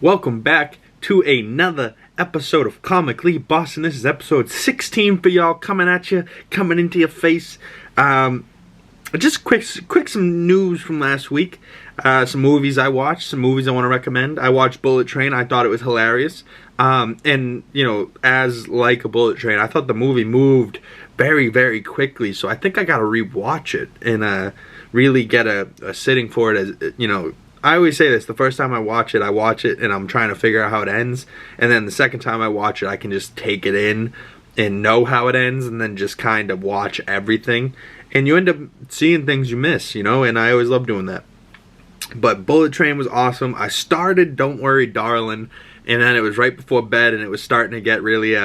Welcome back to another episode of Comically. Boston, this is episode 16 for y'all, coming at you, coming into your face. Just quick some news from last week. Some movies I watched, some movies I want to recommend. I watched Bullet Train. I thought it was hilarious. And, you know, as like a Bullet Train, I thought the movie moved very, very quickly. So I think I got to rewatch it and really get a sitting for it. As you know, I always say this, the first time I watch it and I'm trying to figure out how it ends. And then the second time I watch it, I can just take it in and know how it ends and then just kind of watch everything. And you end up seeing things you miss, you know, and I always love doing that. But Bullet Train was awesome. I started Don't Worry, Darling, and then it was right before bed and it was starting to get really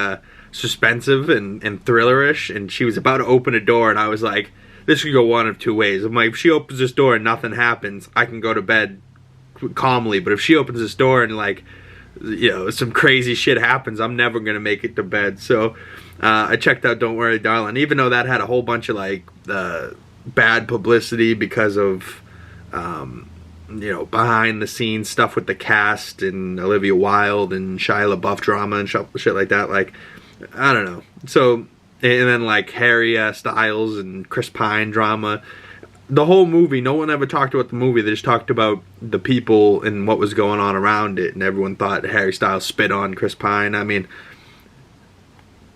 suspensive and thrillerish. And she was about to open a door and I was like, this could go one of two ways. I'm like, if she opens this door and nothing happens, I can go to bed calmly. But if she opens this door and, like, you know, some crazy shit happens, I'm never going to make it to bed. So I checked out Don't Worry, Darling, even though that had a whole bunch of, like, bad publicity because of, you know, behind the scenes stuff with the cast and Olivia Wilde and Shia LaBeouf drama and shit like that. Like, I don't know. So, and then, like, Harry Styles and Chris Pine drama. The whole movie, no one ever talked about the movie. They just talked about the people and what was going on around it. And everyone thought Harry Styles spit on Chris Pine. I mean,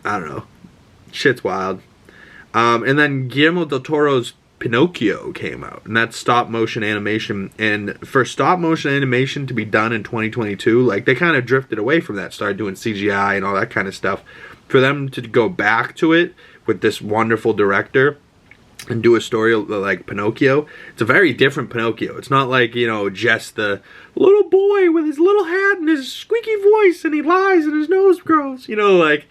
I don't know. Shit's wild. And then Guillermo del Toro's Pinocchio came out. And that's stop motion animation. And for stop motion animation to be done in 2022, like, they kind of drifted away from that. Started doing CGI and all that kind of stuff. For them to go back to it with this wonderful director and do a story like Pinocchio, it's a very different Pinocchio. It's not like, you know, just the little boy with his little hat and his squeaky voice and he lies and his nose grows, you know, like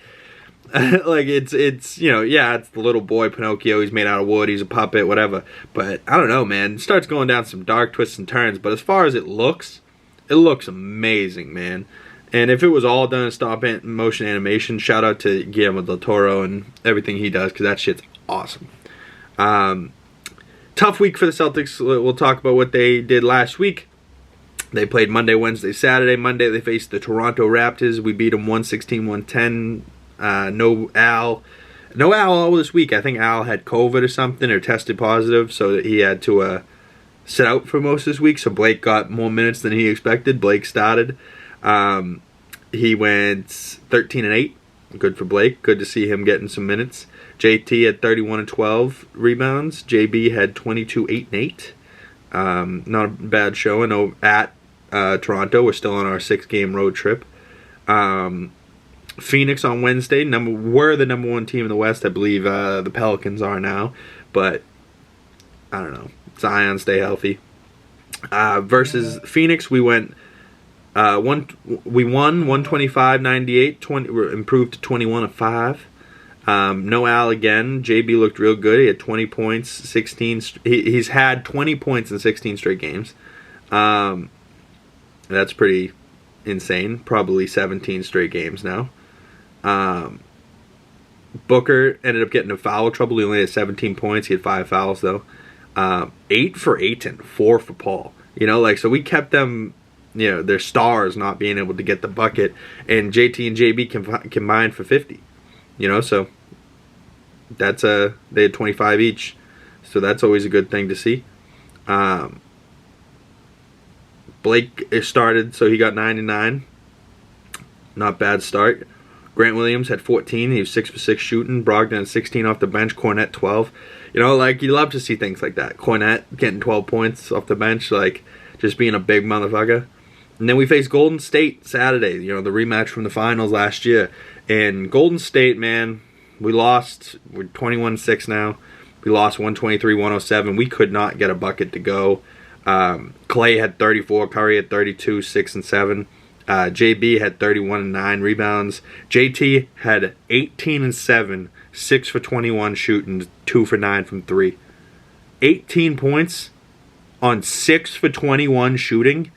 like it's you know, yeah, it's the little boy Pinocchio. He's made out of wood, he's a puppet, whatever. But I don't know, man, it starts going down some dark twists and turns. But as far as it looks amazing, man. And if it was all done in stop motion animation, shout out to Guillermo del Toro and everything he does, because that shit's awesome. Tough week for the Celtics. We'll talk about what they did last week. They played Monday, Wednesday, Saturday. Monday they faced the Toronto Raptors. We beat them 116-110. No Al all this week. I think Al had COVID or something, or tested positive, so that he had to sit out for most of this week. So Blake got more minutes than he expected. Blake started. He went 13-8. Good for Blake. Good to see him getting some minutes. JT had 31 and 12 rebounds. JB had 22, 8 and 8. Not a bad show. I know at Toronto, we're still on our 6-game road trip. Phoenix on Wednesday. We're the number one team in the West. I believe the Pelicans are now. But I don't know. Zion, stay healthy. Versus Phoenix, we won 125-98. We're improved to 21-5. No Al again. JB looked real good. He had 20 points, 16. He's had 20 points in 16 straight games. That's pretty insane. Probably 17 straight games now. Booker ended up getting in foul trouble. He only had 17 points. He had 5 fouls though. 8 for Ayton, 4 for Paul. You know, like, so we kept them, you know, their stars not being able to get the bucket, and JT and JB combined for 50. You know, so that's they had 25 each, so that's always a good thing to see. Blake started, so he got 99. Not bad start. Grant Williams had 14. He was 6 for 6 shooting. Brogdon had 16 off the bench. Cornette 12. You know, like, you love to see things like that. Cornette getting 12 points off the bench, like, just being a big motherfucker. And then we faced Golden State Saturday, you know, the rematch from the finals last year. And Golden State, man, we lost. We're 21-6 now. We lost 123-107. We could not get a bucket to go. Clay had 34. Curry had 32, 6 and 7. JB had 31 and 9 rebounds. JT had 18 and 7, 6 for 21 shooting, 2 for 9 from 3. 18 points on 6 for 21 shooting.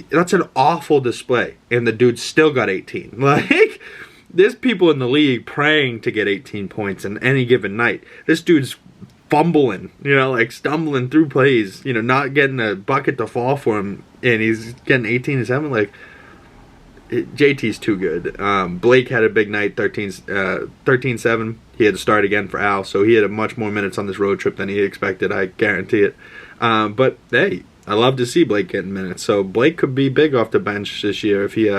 That's an awful display, and the dude still got 18. Like, there's people in the league praying to get 18 points in any given night. This dude's fumbling, like stumbling through plays, not getting a bucket to fall for him, and he's getting 18 and 7. Like, JT's too good. Blake had a big night, 13-7. He had to start again for Al, so he had much more minutes on this road trip than he expected, I guarantee it. But, hey, I love to see Blake getting minutes. So Blake could be big off the bench this year if he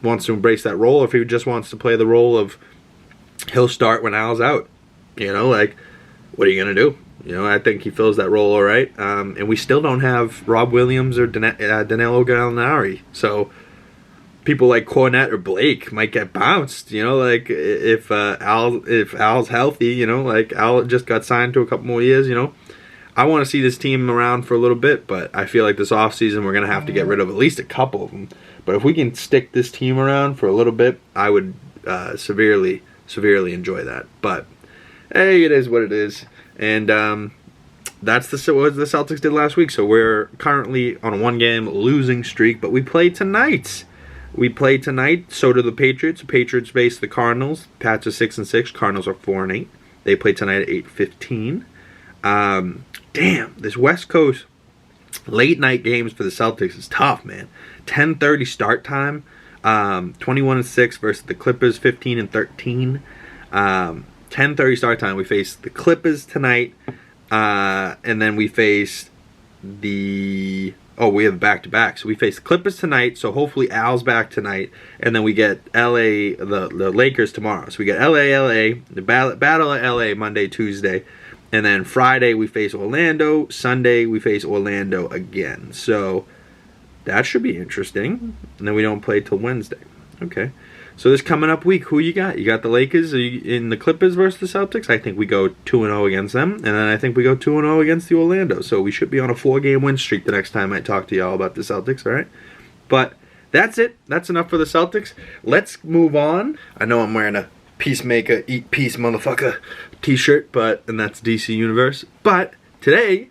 wants to embrace that role, or if he just wants to play the role of he'll start when Al's out. Like, what are you going to do? I think he fills that role all right. And we still don't have Rob Williams or Danilo Gallinari. So people like Cornette or Blake might get bounced. Like if Al's healthy, like Al just got signed to a couple more years, I want to see this team around for a little bit, but I feel like this offseason we're going to have to get rid of at least a couple of them. But if we can stick this team around for a little bit, I would severely enjoy that. But hey, it is what it is. And that's what the Celtics did last week. So we're currently on a 1-game losing streak, but we play tonight. So do the Patriots. The Patriots face the Cardinals. Pats are 6-6. Cardinals are 4-8. They play tonight at 8:15. Damn, this West Coast late night games for the Celtics is tough, man. 10:30 start time. 21-6 versus the Clippers, 15-13. 10:30 start time. We face the Clippers tonight, and then we face we have back-to-back. So we face the Clippers tonight, so hopefully Al's back tonight, and then we get LA, the Lakers tomorrow. So we get LA, the Battle of LA Monday, Tuesday, and then Friday we face Orlando, Sunday we face Orlando again. So that should be interesting, and then we don't play till Wednesday. Okay. So this coming up week, who you got? You got the Lakers in the Clippers versus the Celtics. I think we go 2-0 against them, and then I think we go 2-0 against the Orlando. So we should be on a 4-game win streak the next time I talk to y'all about the Celtics, all right? But that's it. That's enough for the Celtics. Let's move on. I know I'm wearing a Peacemaker, Eat Peace, Motherfucker t-shirt, and that's DC Universe. But today,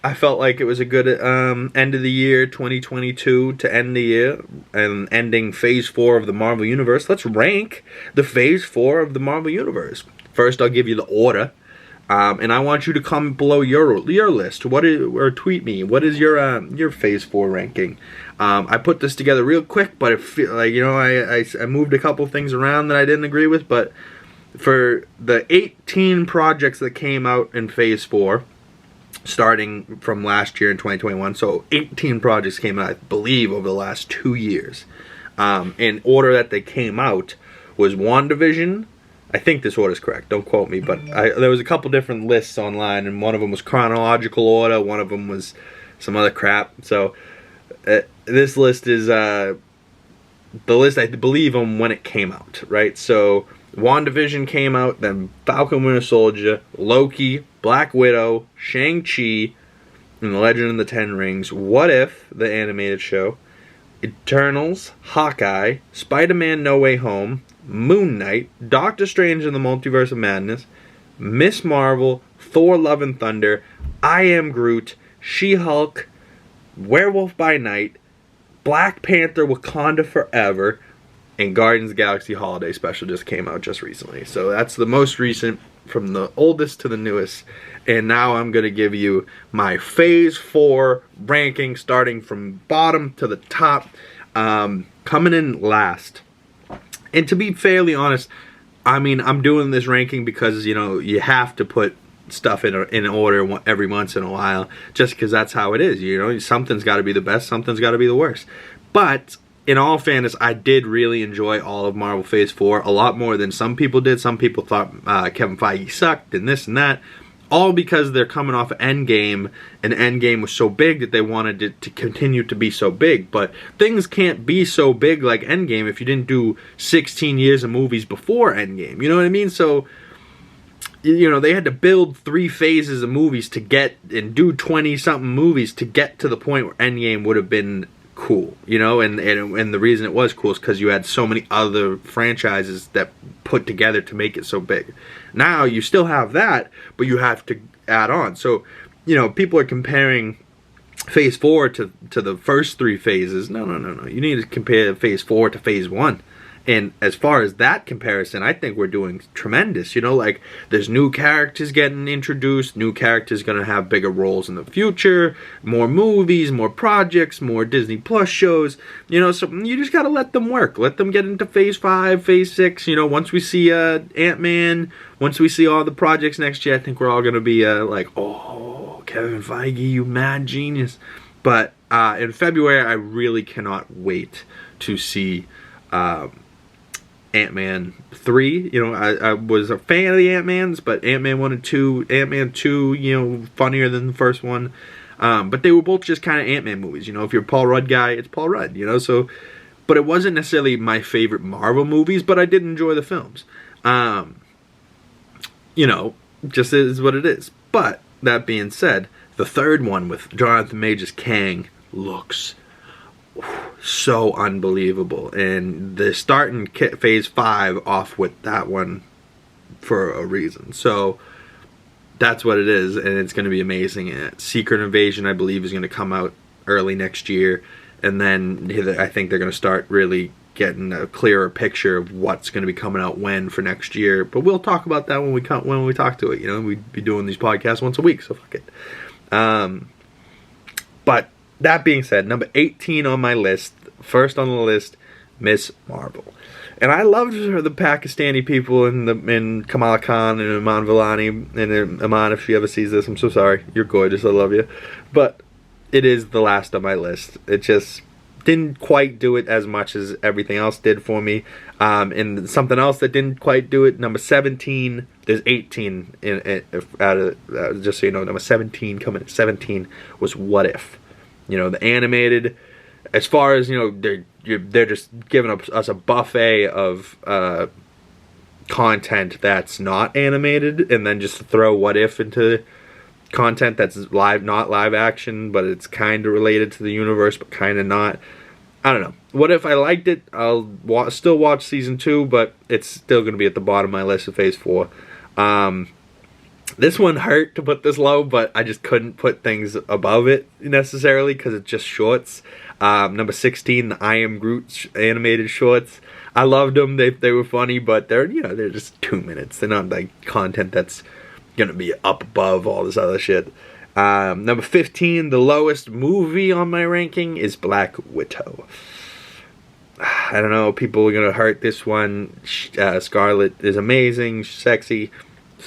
I felt like it was a good end of the year, 2022, to end the year, and ending Phase 4 of the Marvel Universe. Let's rank the Phase 4 of the Marvel Universe. First, I'll give you the order, and I want you to comment below your list. Or tweet me. What is your Phase 4 ranking? I put this together real quick, but I feel like, I moved a couple things around that I didn't agree with, but for the 18 projects that came out in Phase 4, starting from last year in 2021, so 18 projects came out, I believe, over the last 2 years. In order that they came out was WandaVision. I think this order is correct, don't quote me, but there was a couple different lists online, and one of them was chronological order, one of them was some other crap. So this list is the list, I believe, on when it came out, right? So WandaVision came out, then Falcon Winter Soldier, Loki, Black Widow, Shang-Chi, and The Legend of the Ten Rings, What If, the animated show, Eternals, Hawkeye, Spider-Man No Way Home, Moon Knight, Doctor Strange in the Multiverse of Madness, Miss Marvel, Thor Love and Thunder, I Am Groot, She-Hulk, Werewolf by Night, Black Panther Wakanda Forever, and Guardians of the Galaxy Holiday Special just came out just recently. So that's the most recent, from the oldest to the newest. And now I'm going to give you my Phase 4 ranking, starting from bottom to the top. Coming in last. And to be fairly honest, I mean, I'm doing this ranking because, you have to put stuff in order every once in a while, just because that's how it is. Something's got to be the best, something's got to be the worst. But in all fairness, I did really enjoy all of Marvel Phase 4 a lot more than some people did. Some people thought Kevin Feige sucked and this and that. All because they're coming off of Endgame, and Endgame was so big that they wanted it to continue to be so big. But things can't be so big like Endgame if you didn't do 16 years of movies before Endgame. You know what I mean? So, they had to build 3 phases of movies to get, and do 20-something movies to get to the point where Endgame would have been cool, and the reason it was cool is because you had so many other franchises that put together to make it so big. Now you still have that, but you have to add on. So, people are comparing Phase 4 to the first 3 phases. No. You need to compare Phase 4 to Phase 1. And as far as that comparison, I think we're doing tremendous. You know, like, there's new characters getting introduced, new characters going to have bigger roles in the future, more movies, more projects, more Disney Plus shows. You know, so you just got to let them work. Let them get into Phase 5, Phase 6. You know, once we see Ant-Man, once we see all the projects next year, I think we're all going to be like, oh, Kevin Feige, you mad genius. But in February, I really cannot wait to see Ant-Man 3. You know, I was a fan of the Ant-Mans, but Ant-Man 1 and 2, Ant-Man 2, you know, funnier than the first one. But they were both just kind of Ant-Man movies. You know, if you're a Paul Rudd guy, it's Paul Rudd, you know, so. But it wasn't necessarily my favorite Marvel movies, but I did enjoy the films. You know, just is what it is. But, that being said, the third one with Jonathan Majors Kang looks so unbelievable, and they're starting Phase 5 off with that one for a reason. So that's what it is, and it's going to be amazing. And Secret Invasion, I believe, is going to come out early next year, and then I think they're going to start really getting a clearer picture of what's going to be coming out when for next year. But we'll talk about that when we talk to it. You know, we'd be doing these podcasts once a week, so fuck it. But that being said, number 18 on my list, first on the list, Miss Marvel. And I loved the Pakistani people in Kamala Khan and Iman Vellani. And Iman, if she ever sees this, I'm so sorry. You're gorgeous. I love you. But it is the last on my list. It just didn't quite do it as much as everything else did for me. And something else that didn't quite do it, number 17, there's 18 out of, just so you know, number 17 coming at 17 was What If. You know, the animated, as far as, you know, they're just giving us a buffet of content that's not animated, and then just throw What If into content that's not live action, but it's kind of related to the universe, but kind of not. I don't know. What If I liked it? I'll still watch season 2, but it's still going to be at the bottom of my list of Phase 4. This one hurt to put this low, but I just couldn't put things above it necessarily because it's just shorts. Number 16, the I Am Groot animated shorts. I loved them. They were funny, but they're just 2 minutes. They're not like content that's gonna be up above all this other shit. Number 15, the lowest movie on my ranking is Black Widow. I don't know. People are gonna hurt this one. Scarlett is amazing. She's sexy.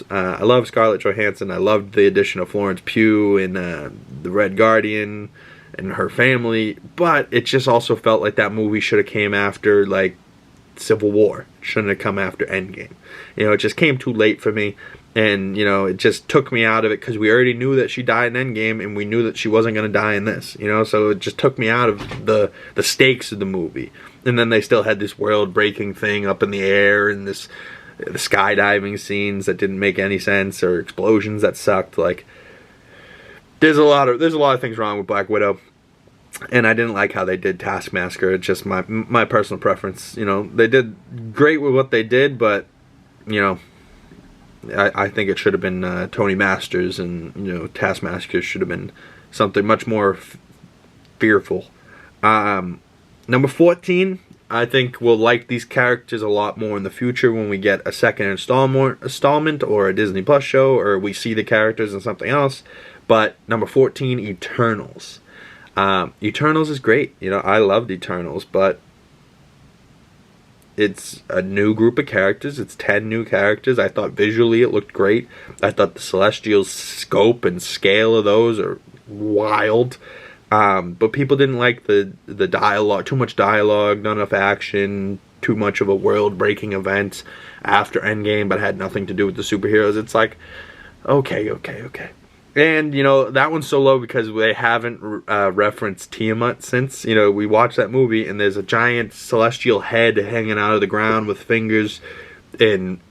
I love Scarlett Johansson. I loved the addition of Florence Pugh in The Red Guardian and her family, but it just also felt like that movie should have came after, like, Civil War. Shouldn't have come after Endgame. You know, it just came too late for me, and, you know, it just took me out of it because we already knew that she died in Endgame, and we knew that she wasn't going to die in this, you know, so it just took me out of the stakes of the movie. And then they still had this world-breaking thing up in the air, and the skydiving scenes that didn't make any sense, or explosions that sucked. Like, there's a lot of things wrong with Black Widow, and I didn't like how they did Taskmaster. It's just my personal preference. You know, they did great with what they did, but, you know, I think it should have been Tony Masters, and, you know, Taskmaster should have been something much more fearful. Number 14, I think we'll like these characters a lot more in the future when we get a second installment or a Disney Plus show, or we see the characters in something else. But number 14, Eternals. Eternals is great. You know, I loved Eternals, but it's a new group of characters. It's 10 new characters. I thought visually it looked great. I thought the Celestials' scope and scale of those are wild. But people didn't like the dialogue, too much dialogue, not enough action, too much of a world-breaking event after Endgame, but had nothing to do with the superheroes. It's like, okay. And, you know, that one's so low because they haven't referenced Tiamat since. You know, we watched that movie, and there's a giant celestial head hanging out of the ground with fingers, and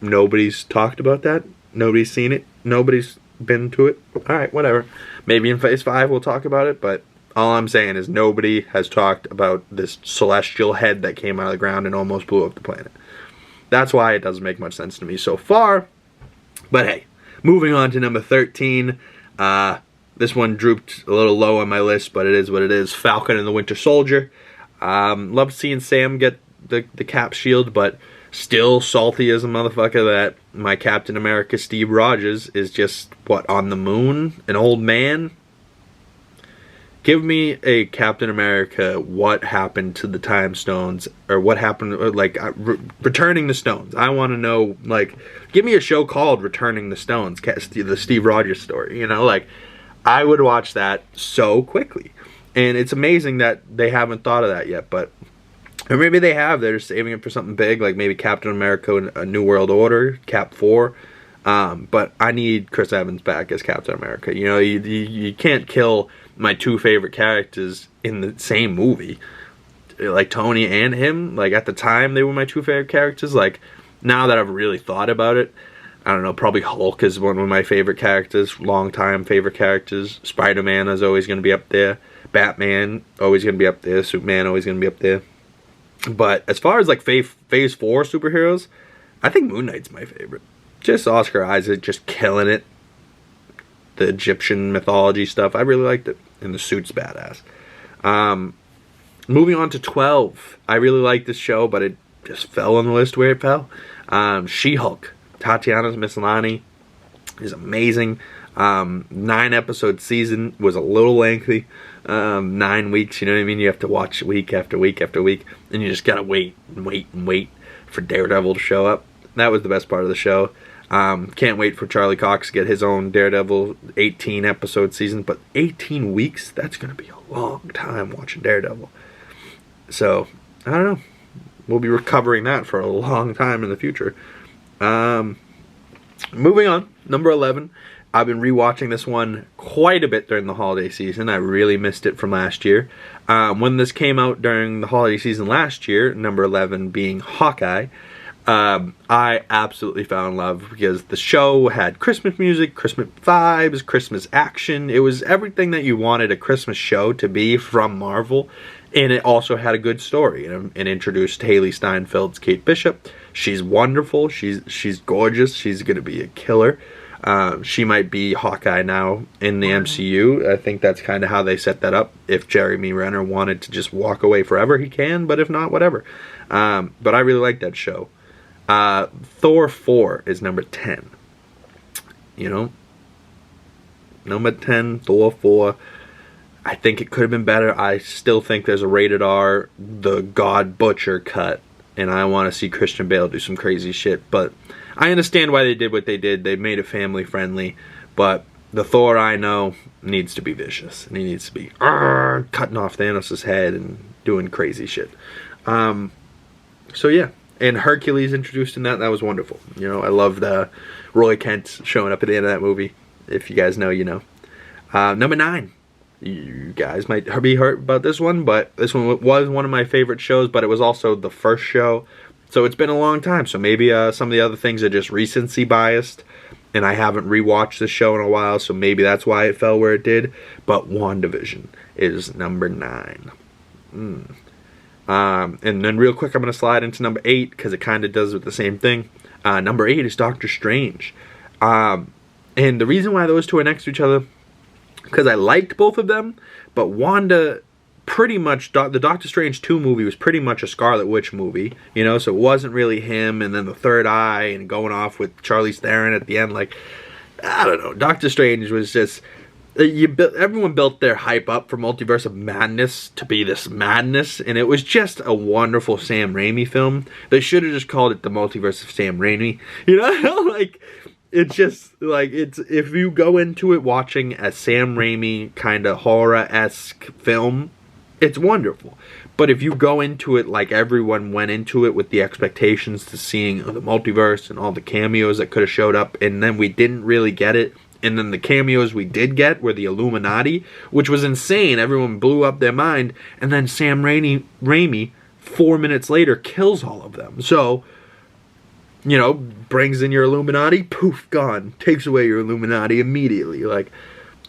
nobody's talked about that. Nobody's seen it. Nobody's been to it. Alright, whatever. Maybe in Phase 5 we'll talk about it, but all I'm saying is nobody has talked about this celestial head that came out of the ground and almost blew up the planet. That's why it doesn't make much sense to me so far. But hey, moving on to number 13. This one drooped a little low on my list, but it is what it is. Falcon and the Winter Soldier. Loved seeing Sam get the Cap shield, but still salty as a motherfucker that my Captain America Steve Rogers is just, what, on the moon? An old man? Give me a Captain America, what happened to the time stones, or what happened, like, returning the stones. I want to know, like, give me a show called Returning the Stones, the Steve Rogers story, you know, like, I would watch that so quickly. And it's amazing that they haven't thought of that yet, but, or maybe they have, they're saving it for something big, like maybe Captain America, A New World Order, Cap 4, but I need Chris Evans back as Captain America. You know, you can't kill my two favorite characters in the same movie, like Tony and him. Like, at the time they were my two favorite characters. Like, now that I've really thought about it, I don't know, probably Hulk is one of my favorite characters, long time favorite characters. Spider-Man is always going to be up there. Batman always going to be up there. Superman always going to be up there. But as far as like phase 4 superheroes, I think Moon Knight's my favorite. Just Oscar Isaac just killing it. The Egyptian mythology stuff, I really liked it. And the suit's badass. Moving on to 12. I really liked this show, but it just fell on the list where it fell. She-Hulk. Tatiana Maslany is amazing. 9-episode season, was a little lengthy. 9 weeks, you know what I mean? You have to watch week after week after week. And you just gotta wait and wait and wait for Daredevil to show up. That was the best part of the show. Can't wait for Charlie Cox to get his own Daredevil 18-episode season. But 18 weeks? That's going to be a long time watching Daredevil. So, I don't know. We'll be recovering that for a long time in the future. Moving on. Number 11. I've been rewatching this one quite a bit during the holiday season. I really missed it from last year. When this came out during the holiday season last year, number 11 being Hawkeye, I absolutely fell in love because the show had Christmas music, Christmas vibes, Christmas action. It was everything that you wanted a Christmas show to be from Marvel, and it also had a good story. And introduced Haley Steinfeld's Kate Bishop. She's wonderful. She's gorgeous. She's gonna be a killer. She might be Hawkeye now in the MCU. I think that's kind of how they set that up. If Jeremy Renner wanted to just walk away forever, he can, but if not, whatever. But I really like that show. Thor 4 is number 10. You know? Number 10, Thor 4. I think it could have been better. I still think there's a rated R, the God Butcher cut. And I want to see Christian Bale do some crazy shit. But I understand why they did what they did. They made it family friendly. But the Thor I know needs to be vicious. And he needs to be cutting off Thanos' head and doing crazy shit. So yeah. And Hercules introduced in that. That was wonderful. You know, I loved Roy Kent showing up at the end of that movie. If you guys know, you know. Number 9. You guys might be hurt about this one, but this one was one of my favorite shows, but it was also the first show. So it's been a long time. So maybe some of the other things are just recency biased, and I haven't rewatched the show in a while, so maybe that's why it fell where it did. But WandaVision is number 9. And then real quick, I'm going to slide into number 8, because it kind of does with the same thing. Number 8 is Doctor Strange. And the reason why those two are next to each other, because I liked both of them, but Wanda pretty much, the Doctor Strange 2 movie was pretty much a Scarlet Witch movie, you know, so it wasn't really him, and then the third eye, and going off with Charlize Theron at the end, like, I don't know, Doctor Strange was just, everyone built their hype up for Multiverse of Madness to be this madness, and it was just a wonderful Sam Raimi film. They should have just called it the Multiverse of Sam Raimi, you know, like, it's just, like, it's, if you go into it watching a Sam Raimi kind of horror-esque film, it's wonderful. But if you go into it like everyone went into it with the expectations to seeing the multiverse and all the cameos that could have showed up, and then we didn't really get it, and then the cameos we did get were the Illuminati, which was insane. Everyone blew up their mind, and then Sam Raimi 4 minutes later, kills all of them. So, you know, brings in your Illuminati, poof, gone. Takes away your Illuminati immediately. Like,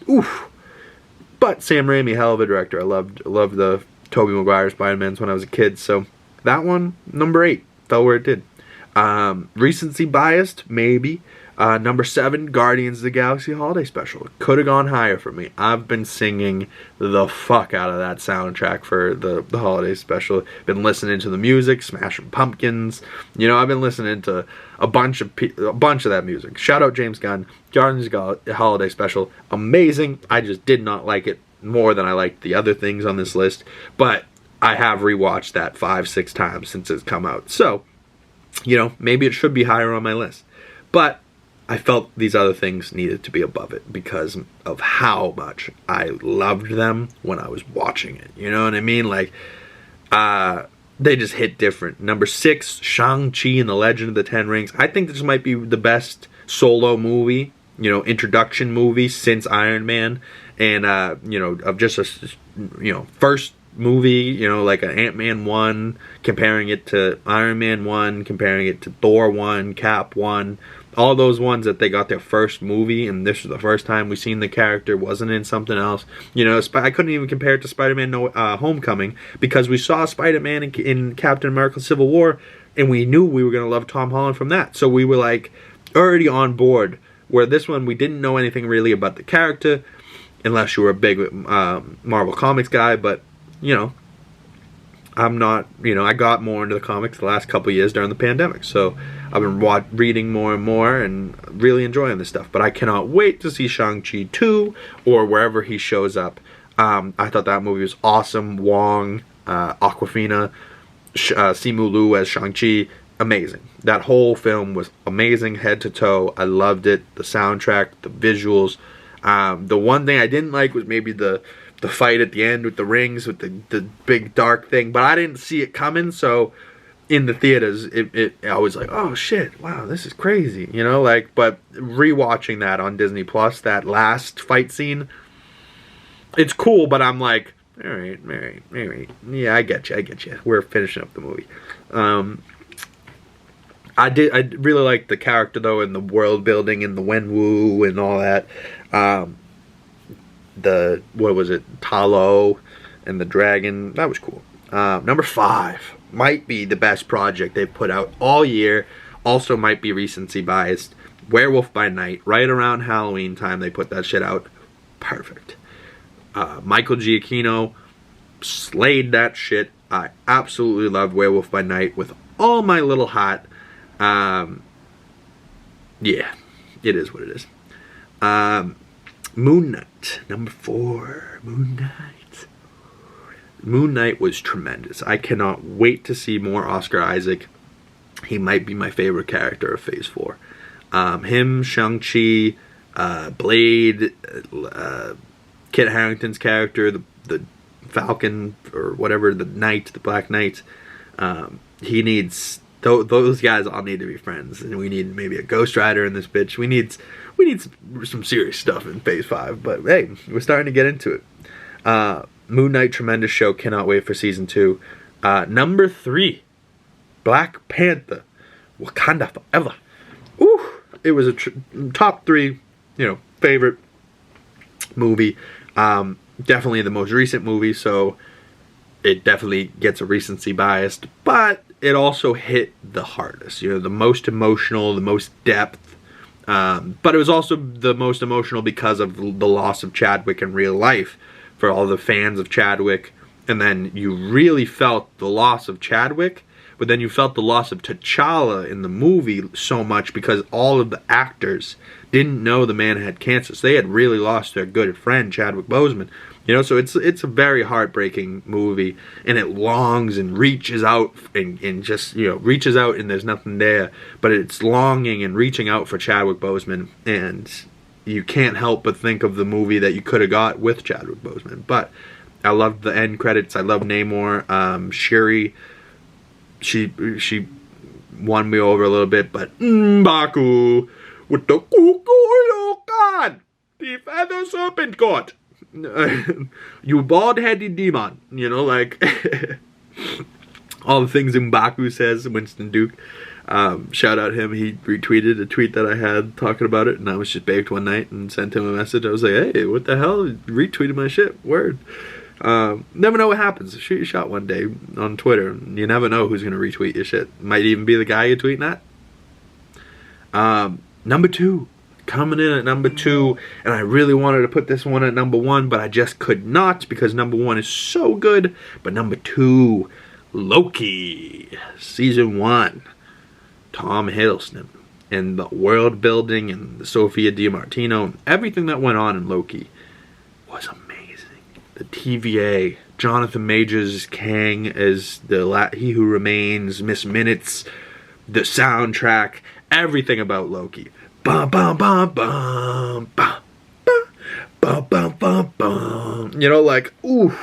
oof. But Sam Raimi, hell of a director. I loved the Tobey Maguire Spider-Mans when I was a kid. So that one, number 8, fell where it did. Recency biased, maybe. Number 7, Guardians of the Galaxy Holiday Special. Could have gone higher for me. I've been singing the fuck out of that soundtrack for the holiday special. Been listening to the music, Smashing Pumpkins. You know, I've been listening to a bunch of that music. Shout out James Gunn. Guardians of the Galaxy Holiday Special, amazing. I just did not like it more than I liked the other things on this list. But I have rewatched that 5-6 times since it's come out. So, you know, maybe it should be higher on my list. But I felt these other things needed to be above it because of how much I loved them when I was watching it. You know what I mean? Like, they just hit different. Number 6, Shang-Chi and the Legend of the Ten Rings. I think this might be the best solo movie, you know, introduction movie since Iron Man. And, you know, of just a, you know, first movie, you know, like an Ant-Man 1, comparing it to Iron Man 1, comparing it to Thor 1, Cap 1, all those ones that they got their first movie, and this was the first time we seen the character, wasn't in something else. You know, I couldn't even compare it to Spider-Man Homecoming, because we saw Spider-Man in Captain America Civil War, and we knew we were going to love Tom Holland from that. So we were, like, already on board, where this one, we didn't know anything really about the character, unless you were a big Marvel Comics guy, but, you know, I'm not, you know, I got more into the comics the last couple years during the pandemic, so I've been reading more and more and really enjoying this stuff. But I cannot wait to see Shang-Chi 2 or wherever he shows up. I thought that movie was awesome. Wong, Awkwafina, Simu Liu as Shang-Chi, amazing. That whole film was amazing, head to toe. I loved it. The soundtrack, the visuals. The one thing I didn't like was maybe the fight at the end with the rings, with the big dark thing, but I didn't see it coming, so in the theaters, I was like, oh shit, wow, this is crazy, you know, like, but rewatching that on Disney Plus, that last fight scene, it's cool, but I'm like, all right, yeah, I get you, we're finishing up the movie. I really liked the character, though, and the world building, and the Wenwu, and all that. What was it, Talo and the dragon, that was cool. Number 5 might be the best project they've put out all year, also might be recency biased. Werewolf by Night, right around Halloween time they put that shit out, perfect. Michael Giacchino slayed that shit. I absolutely loved Werewolf by Night with all my little heart. Yeah, it is what it is. Moon Knight, number 4, Moon Knight. Moon Knight was tremendous. I cannot wait to see more Oscar Isaac. He might be my favorite character of Phase 4. Him, Shang-Chi, Blade, Kit Harington's character, the Falcon, or whatever, the Knight, the Black Knight. He needs... Those guys all need to be friends, and we need maybe a Ghost Rider in this bitch. We need some serious stuff in Phase 5, but hey, we're starting to get into it. Moon Knight, tremendous show. Cannot wait for Season 2. Number 3, Black Panther, Wakanda Forever. Ooh, it was a top 3, you know, favorite movie. Definitely the most recent movie, so it definitely gets a recency biased, but it also hit the hardest, you know, the most emotional, the most depth, but it was also the most emotional because of the loss of Chadwick in real life for all the fans of Chadwick. And then you really felt the loss of Chadwick, but then you felt the loss of T'Challa in the movie so much because all of the actors didn't know the man had cancer, so they had really lost their good friend Chadwick Boseman. You know, so it's a very heartbreaking movie, and it longs and reaches out and just, you know, reaches out and there's nothing there, but it's longing and reaching out for Chadwick Boseman, and you can't help but think of the movie that you could have got with Chadwick Boseman. But I loved the end credits. I loved Namor. Shuri, she won me over a little bit, but M'Baku with the cuckoo god, the feather serpent god. You bald-headed demon, you know, like all the things M'Baku says. Winston Duke, shout out him. He retweeted a tweet that I had talking about it, and I was just baked one night and sent him a message. I was like, hey, what the hell, retweeted my shit, word. Never know what happens. Shoot your shot one day on Twitter. You never know who's gonna retweet your shit. Might even be the guy you're tweeting at. Number 2. Coming in at number 2, and I really wanted to put this one at number 1, but I just could not because number 1 is so good. But number 2, Loki, season 1. Tom Hiddleston, and the world building and the Sophia DiMartino and everything that went on in Loki was amazing. The TVA, Jonathan Majors Kang as He Who Remains, Miss Minutes, the soundtrack, everything about Loki. Bum bum bum bum bum bum bum bum bum. You know, like, ooh,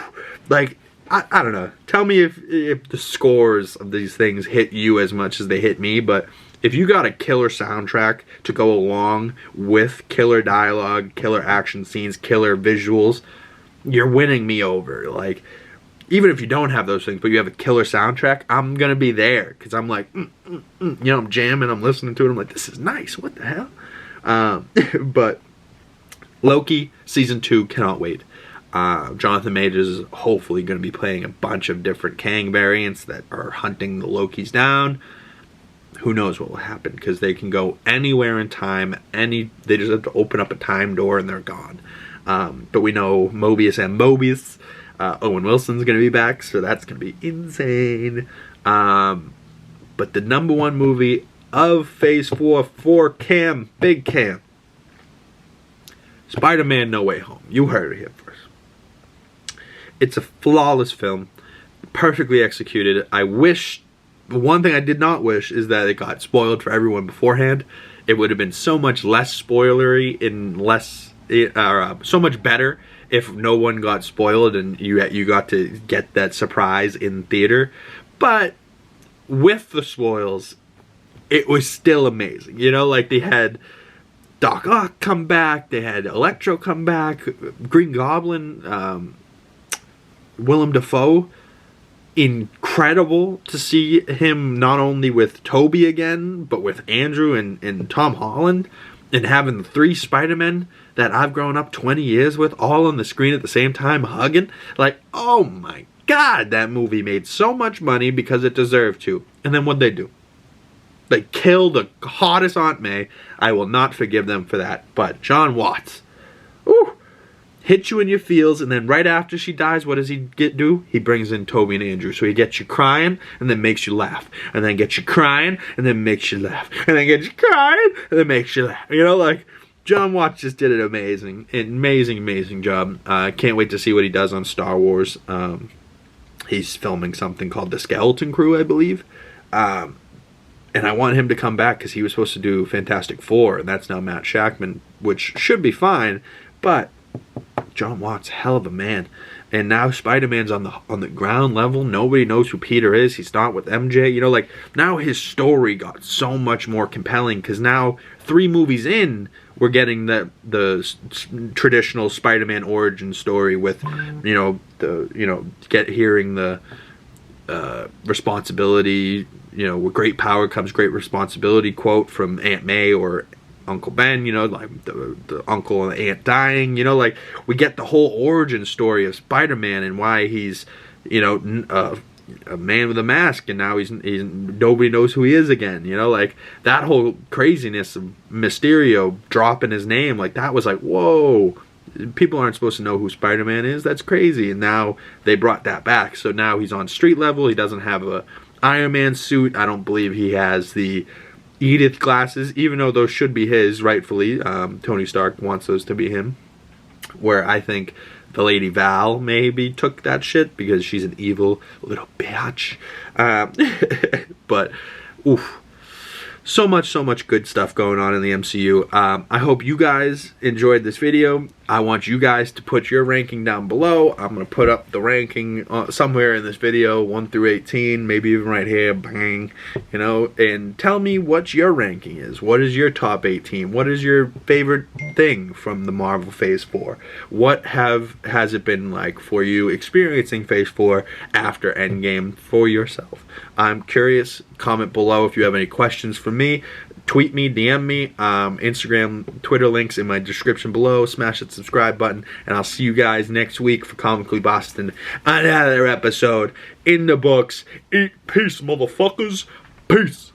like, I don't know. Tell me if the scores of these things hit you as much as they hit me, but if you got a killer soundtrack to go along with killer dialogue, killer action scenes, killer visuals, you're winning me over. Like, even if you don't have those things, but you have a killer soundtrack, I'm gonna be there because I'm like, you know, I'm jamming, I'm listening to it, I'm like, this is nice. What the hell? But Loki season 2, cannot wait. Jonathan Majors is hopefully going to be playing a bunch of different Kang variants that are hunting the Lokis down. Who knows what will happen, because they can go anywhere in time. They just have to open up a time door and they're gone. But we know Mobius and Mobius. Owen Wilson's going to be back, so that's going to be insane. But the number 1 movie of Phase 4 for Cam, Big Cam, Spider-Man No Way Home. You heard it here first. It's a flawless film, perfectly executed. I wish, one thing I did not wish is that it got spoiled for everyone beforehand. It would have been so much less spoilery and so much better if no one got spoiled and you got to get that surprise in theater. But with the spoils, it was still amazing. You know, like they had Doc Ock come back, they had Electro come back, Green Goblin, Willem Dafoe, incredible to see him not only with Toby again, but with Andrew and Tom Holland, and having the 3 Spider-Men that I've grown up 20 years with all on the screen at the same time hugging. Like, oh my God, that movie made so much money because it deserved to. And then what'd they do? They killed the hottest Aunt May. I will not forgive them for that. But John Watts, ooh, hits you in your feels, and then right after she dies, what does he do? He brings in Toby and Andrew. So he gets you crying, and then makes you laugh. And then gets you crying, and then makes you laugh. And then gets you crying, and then makes you laugh. You know, like, John Watts just did an amazing job. Can't wait to see what he does on Star Wars. He's filming something called The Skeleton Crew, I believe. And I want him to come back because he was supposed to do Fantastic Four, and that's now Matt Shakman, which should be fine, but John Watts, hell of a man. And now Spider-Man's on the ground level. Nobody knows who Peter is. He's not with MJ. You know, like, now his story got so much more compelling because now 3 movies in, we're getting the traditional Spider-Man origin story with, hearing the responsibility, with great power comes great responsibility quote from Aunt May or Uncle Ben, like the uncle and the aunt dying, like we get the whole origin story of Spider-Man and why he's, a man with a mask and now he's nobody knows who he is again, like that whole craziness of Mysterio dropping his name, like that was like, whoa, people aren't supposed to know who Spider-Man is, that's crazy. And now they brought that back, so now he's on street level. He doesn't have a Iron Man suit. I don't believe he has the Edith glasses, even though those should be his rightfully. Tony Stark wants those to be him, where I think the Lady Val maybe took that shit because she's an evil little bitch. But oof, so much good stuff going on in the MCU. I hope you guys enjoyed this video. I want you guys to put your ranking down below. I'm going to put up the ranking somewhere in this video, 1 through 18, maybe even right here, bang, and tell me what your ranking is. What is your top 18? What is your favorite thing from the Marvel Phase 4? What has it been like for you experiencing Phase 4 after Endgame for yourself? I'm curious. Comment below if you have any questions for me. Tweet me, DM me, Instagram, Twitter links in my description below. Smash that subscribe button, and I'll see you guys next week for Comically Boston. Another episode in the books. Eat peace, motherfuckers. Peace.